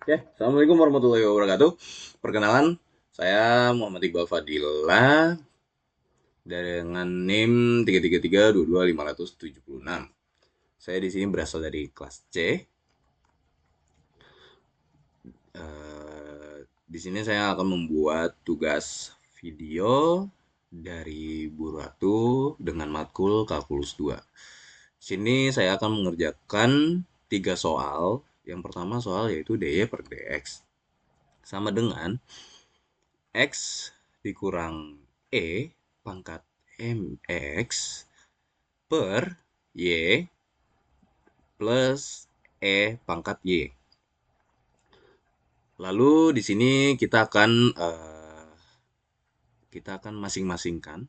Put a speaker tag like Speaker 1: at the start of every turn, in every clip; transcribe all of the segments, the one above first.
Speaker 1: Ya, Assalamualaikum warahmatullahi wabarakatuh. Perkenalan, saya Muhammad Iqbal Fadila dengan NIM 33322 576. Saya di sini berasal dari kelas C. Di sini saya akan membuat tugas video dari Bu Ratu dengan matkul kalkulus 2. Di sini saya akan mengerjakan 3 soal. Yang pertama soal yaitu dy per dx sama dengan X dikurang E pangkat MX per Y plus E pangkat Y. Lalu di sini kita akan masing-masingkan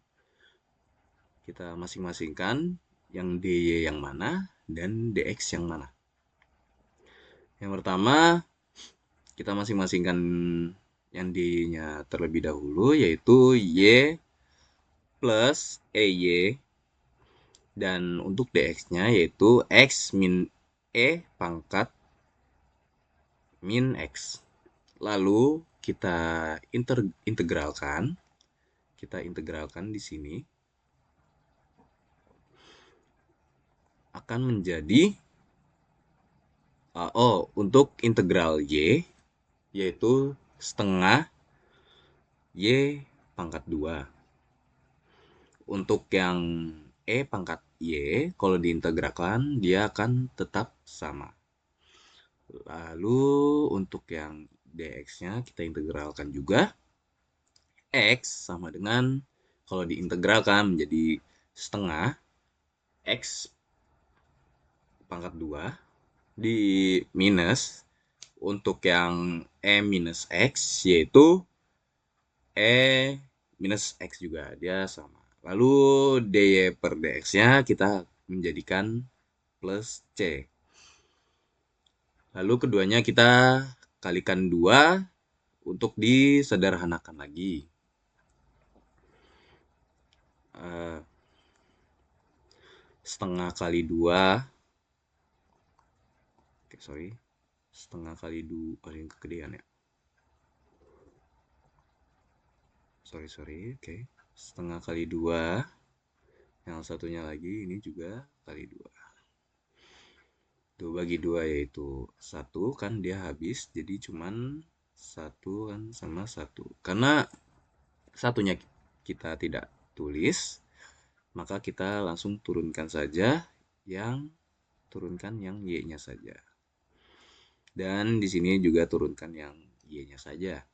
Speaker 1: yang DY yang mana dan DX yang mana. Yang pertama, kita masing-masingkan yang D-nya terlebih dahulu, yaitu Y plus EY. Dan untuk dx-nya yaitu x min e pangkat min x. Lalu integralkan. Kita integralkan di sini akan menjadi untuk integral y yaitu setengah y pangkat 2. Untuk yang e pangkat y kalau diintegralkan dia akan tetap sama. Lalu untuk yang dx-nya kita integralkan juga. X sama dengan kalau diintegralkan menjadi setengah X pangkat 2 di minus untuk yang E minus X yaitu E minus X juga dia sama. Lalu dy per dx-nya kita menjadikan plus C. Lalu keduanya kita kalikan 2 untuk disederhanakan lagi. Setengah kali 2. Setengah kali 2 paling kegedean ya. Oke. Setengah kali 2. Yang satunya lagi ini juga kali 2. 2 bagi 2 yaitu 1 kan dia habis. Jadi cuman 1 kan sama 1. Karena satunya kita tidak tulis, maka kita langsung turunkan yang y-nya saja. Dan di sini juga turunkan yang y-nya saja.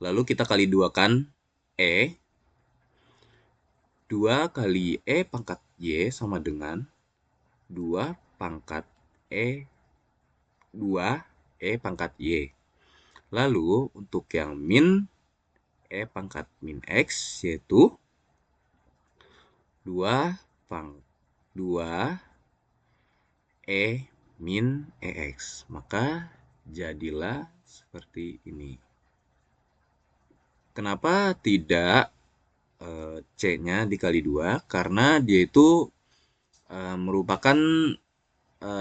Speaker 1: Lalu kita kali 2 kan E. 2 kali E pangkat Y sama dengan 2 pangkat E 2 E pangkat Y. Lalu untuk yang min E pangkat min X yaitu 2 E min EX. Maka jadilah seperti ini. Kenapa tidak C-nya dikali 2? Karena dia itu merupakan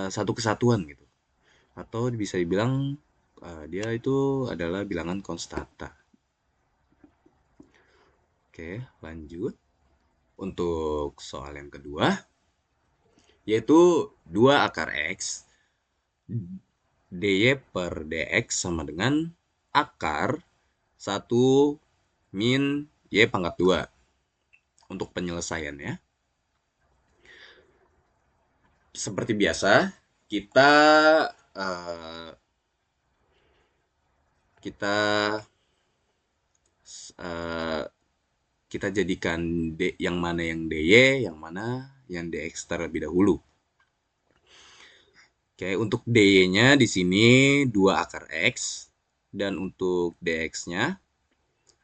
Speaker 1: satu kesatuan gitu. Atau bisa dibilang dia itu adalah bilangan konstanta. Oke, lanjut. Untuk soal yang kedua, yaitu 2 akar X dy per dx sama dengan akar 1 min y pangkat 2. Untuk penyelesaiannya, seperti biasa, kita uh, kita uh, kita jadikan yang mana yang dy, yang mana yang dx terlebih dahulu. Oke, untuk dy-nya di sini 2 akar x dan untuk dx-nya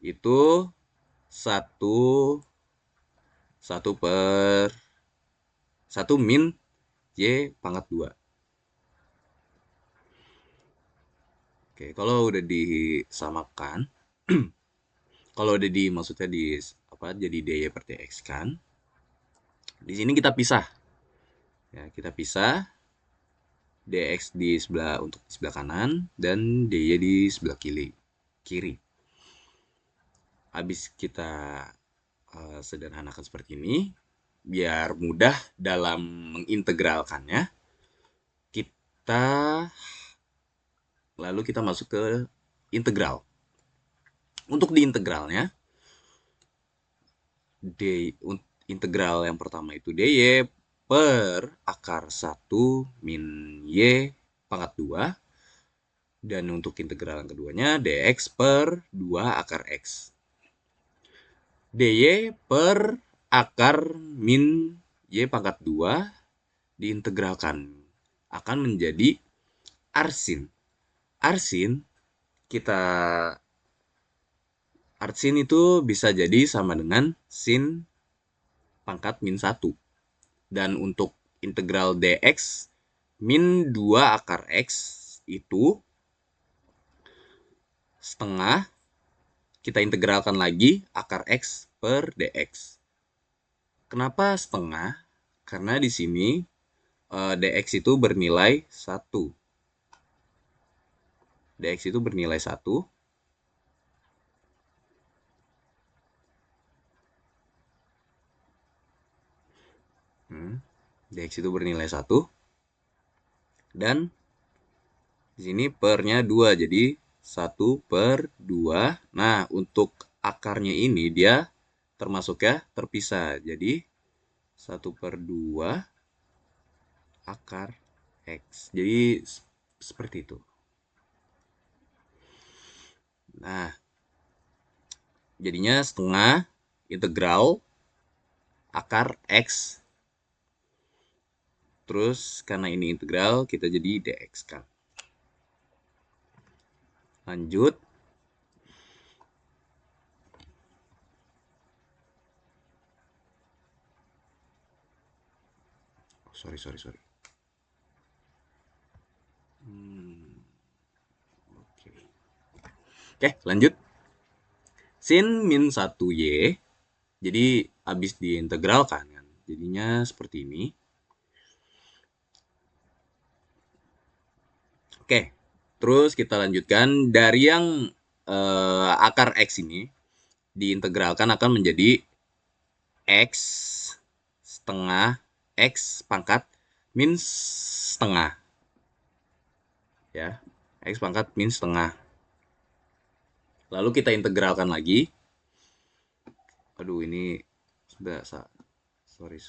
Speaker 1: itu 1 per 1 min y pangkat 2. Oke, kalau udah disamakan, kalau udah maksudnya jadi dy per dx kan, di sini kita pisah. Ya, kita pisah. dx untuk di sebelah kanan, dan dy di sebelah kiri. Habis kita sederhanakan seperti ini, biar mudah dalam mengintegralkannya, kita masuk ke integral. Untuk di integralnya, integral yang pertama itu dy per akar 1 min y pangkat 2. Dan untuk integral yang keduanya, dx per 2 akar x. dy per akar min y pangkat 2 diintegralkan akan menjadi arsin. Arsin itu bisa jadi sama dengan sin pangkat min 1. Dan untuk integral dx min 2 akar x itu setengah, kita integralkan lagi akar x per dx. Kenapa setengah? Karena di sini dx itu bernilai 1. dx itu bernilai 1. dx itu bernilai 1. Dan di sini pernya 2, jadi 1 per 2. Nah, untuk akarnya ini dia termasuknya terpisah. Jadi 1 per 2 akar x. Jadi seperti itu. Nah, jadinya setengah integral akar x. Terus karena ini integral, kita jadi dx kan. Lanjut. Sorry. Oke, lanjut. Sin min 1y. Jadi habis diintegralkan kan. Jadinya seperti ini. Oke, terus kita lanjutkan dari yang akar x ini diintegralkan akan menjadi x setengah x pangkat min setengah. Ya, x pangkat min setengah. Lalu kita integralkan lagi. Aduh, ini sudah sorry.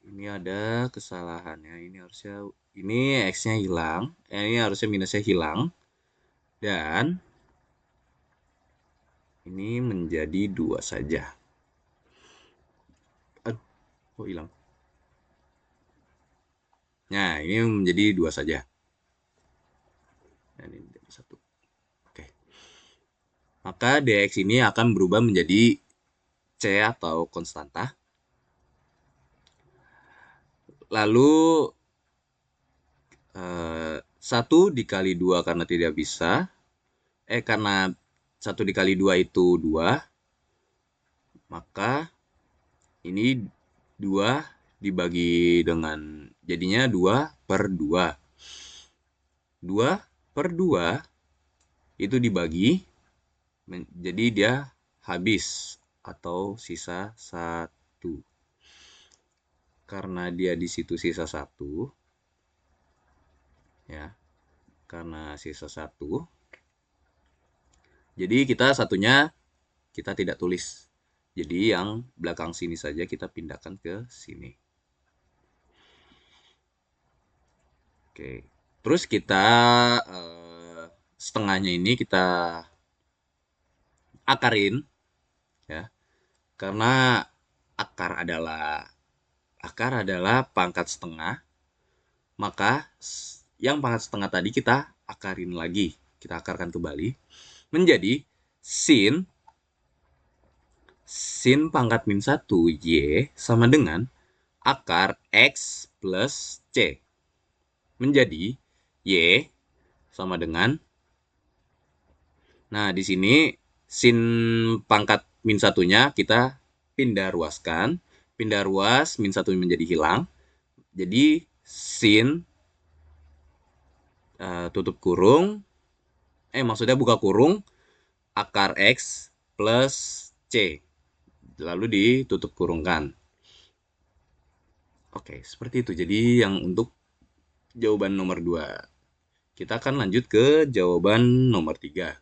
Speaker 1: Ini ada kesalahannya. Ini x-nya hilang. Ini harusnya minusnya hilang. Dan ini menjadi 2 saja. Kok hilang? Nah, ini menjadi 2 saja. Dan ini menjadi 1. Oke. Maka dx ini akan berubah menjadi c atau konstanta. Lalu 1 dikali 2 karena tidak bisa. Karena 1 dikali 2 itu 2. Maka ini 2 dibagi dengan, jadinya 2 per 2. 2 per 2 itu dibagi, jadi dia habis atau sisa 1. Karena dia di situ sisa 1, ya, karena sisa 1, jadi satunya kita tidak tulis. Jadi yang belakang sini saja kita pindahkan ke sini. Oke, terus kita setengahnya ini kita akarin, ya, karena akar adalah pangkat setengah, maka yang pangkat setengah tadi kita akarkan kembali menjadi sin pangkat min 1 y sama dengan akar x plus c. Menjadi y sama dengan, nah di sini sin pangkat min 1-nya kita pindah ruas, min 1 menjadi hilang. Jadi sin tutup kurung, maksudnya buka kurung, akar X plus C, lalu ditutup kurungkan. Oke, seperti itu. Jadi yang untuk jawaban nomor 2. Kita akan lanjut ke jawaban nomor 3.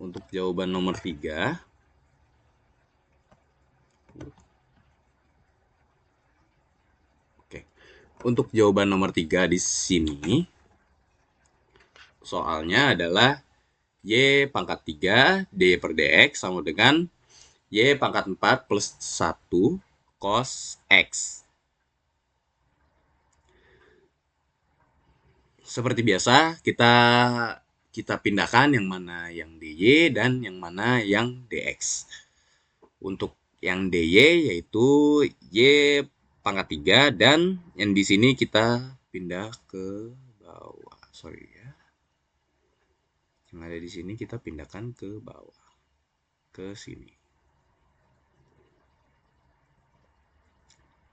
Speaker 1: Untuk jawaban nomor 3, oke. Untuk jawaban nomor 3 di sini, soalnya adalah Y pangkat 3 D per DX sama dengan Y pangkat 4 plus 1 cos X. Seperti biasa, kita pindahkan yang mana yang DY dan yang mana yang DX. Untuk yang DY yaitu Y pangkat 3 dan yang di sini kita pindah ke bawah. Sorry ya. Yang ada di sini kita pindahkan ke bawah. Ke sini.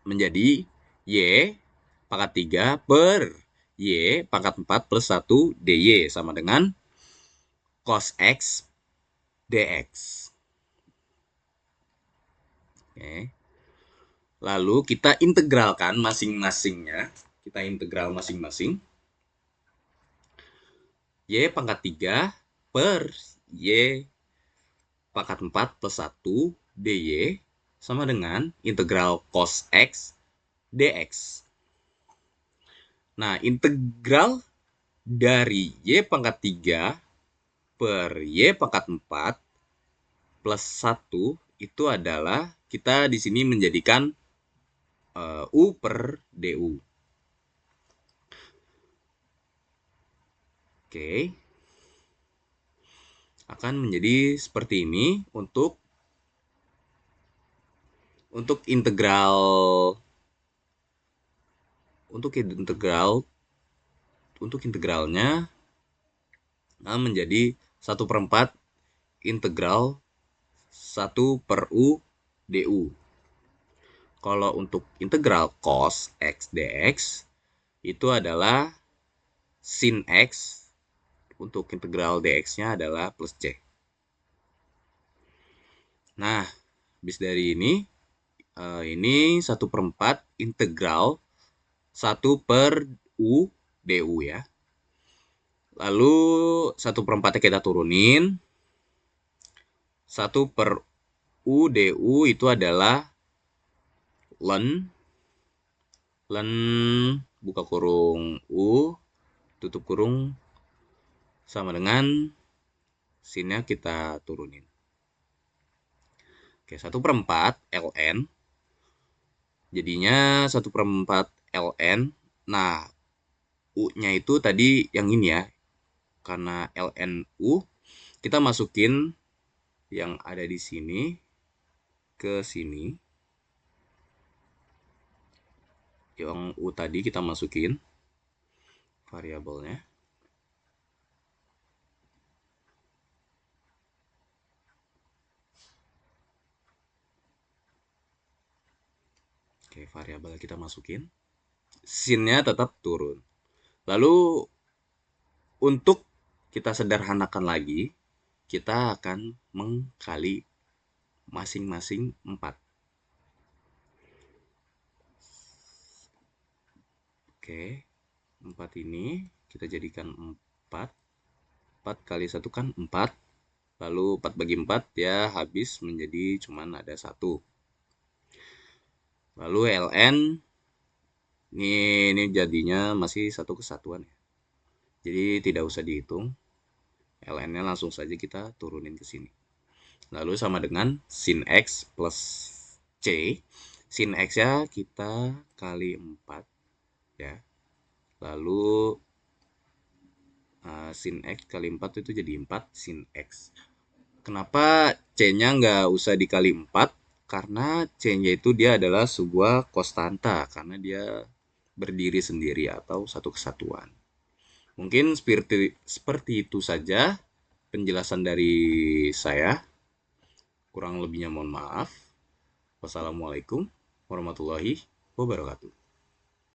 Speaker 1: Menjadi Y pangkat 3 per Y pangkat 4 plus 1 DY sama dengan cos X dx. Oke. Lalu kita integralkan masing-masingnya. Kita integral masing-masing. Y pangkat 3 per Y pangkat 4 plus 1 dy sama dengan integral cos X dx. Nah, integral dari Y pangkat 3 per Y pangkat 4 plus 1 itu adalah kita di sini menjadikan U per du. Oke. Akan menjadi seperti ini untuk integral integralnya menjadi 1/4 integral 1 per U du. Kalau untuk integral cos X dx itu adalah sin X, untuk integral dx-nya adalah plus C. Nah, habis dari ini 1/4 integral 1 per U du ya. Lalu 1/4-nya kita turunin. 1 per U du itu adalah ln buka kurung U tutup kurung sama dengan sinnya kita turunin. Oke, 1/4 ln jadinya 1/4 ln. Nah, U-nya itu tadi yang ini ya, karena ln U kita masukin yang ada di sini ke sini. Yang U tadi kita masukin variabelnya. Oke, variabel kita masukin. Sin-nya tetap turun. Lalu untuk kita sederhanakan lagi, kita akan mengkali masing-masing 4. Oke, 4 ini kita jadikan 4. 4 kali 1 kan 4. Lalu 4 bagi 4 ya habis menjadi cuman ada 1. Lalu ln ini jadinya masih satu kesatuan ya. Jadi tidak usah dihitung. ln-nya langsung saja kita turunin ke sini. Lalu sama dengan sin X plus C. Sin X-nya kita kali 4 ya. Lalu sin X kali 4 itu jadi 4 sin X. Kenapa C-nya nggak usah dikali 4? Karena C-nya itu dia adalah sebuah konstanta. Karena dia berdiri sendiri atau satu kesatuan. Mungkin seperti itu saja penjelasan dari saya. Kurang lebihnya mohon maaf. Wassalamualaikum warahmatullahi wabarakatuh.